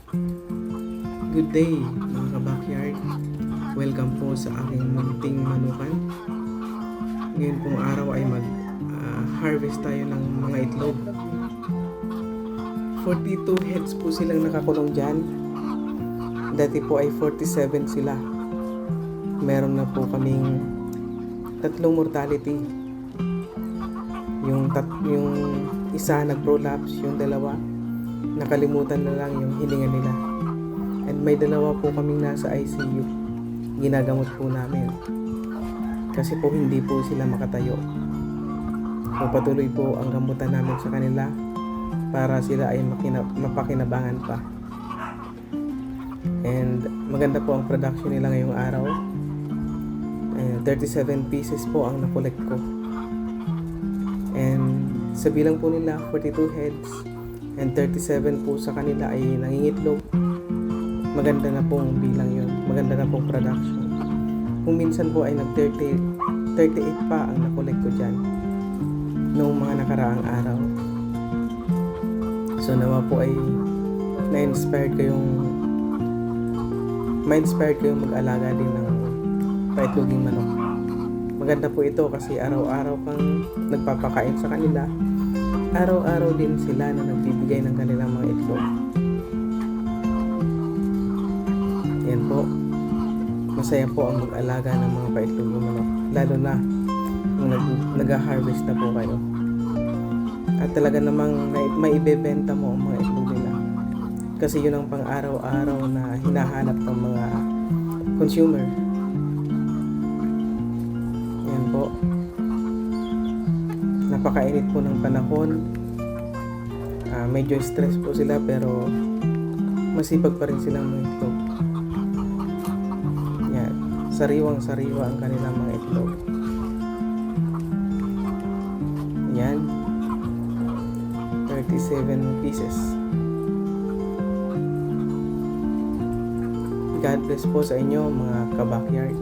Good day mga ka-backyard. Welcome po sa aking munting manukan. Ngayon pong araw ay mag-harvest tayo ng mga itlog. 42 heads po silang nakakulong dyan. Dati po ay 47 sila. Meron na po kaming tatlong mortality. Yung isa nag-prolapse, yung dalawa nakalimutan na lang yung hininga nila. And may dalawa po kaming nasa ICU. Ginagamot po namin. Kasi po hindi po sila makatayo. So patuloy po ang gamutan namin sa kanila para sila ay mapakinabangan pa. And maganda po ang production nila ngayong araw. 37 pieces po ang nakolekt ko. And sa bilang po nila, 42 heads. And 37 po sa kanila ay nangingitlog. Maganda na pong bilang yun. Maganda na pong production. Kung minsan po ay nag-38 pa ang nakolekt ko dyan noong mga nakaraang araw. So nawa po ay ma-inspired kayong mag-alaga din ng paitloging manok. Maganda po ito kasi araw-araw kang nagpapakain sa kanila. Araw-araw din sila na nagbibigay ng kanilang mga itlog. Yan po. Masaya po ang mag-alaga ng mga paitlog ng manok. Lalo na kung nag-harvest na po kayo. At talaga namang maibebenta mo ang mga itlog nila. Kasi yun ang pang-araw-araw na hinahanap ng mga consumer. Yan po. Napakainit po ng panahon. Medyo stress po sila pero masipag pa rin silang mga itlog. Yan. Sariwang-sariwa ang kanilang mga itlog. Yan. 37 pieces. God bless po sa inyo mga ka-backyard.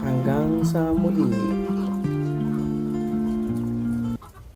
Hanggang sa muli.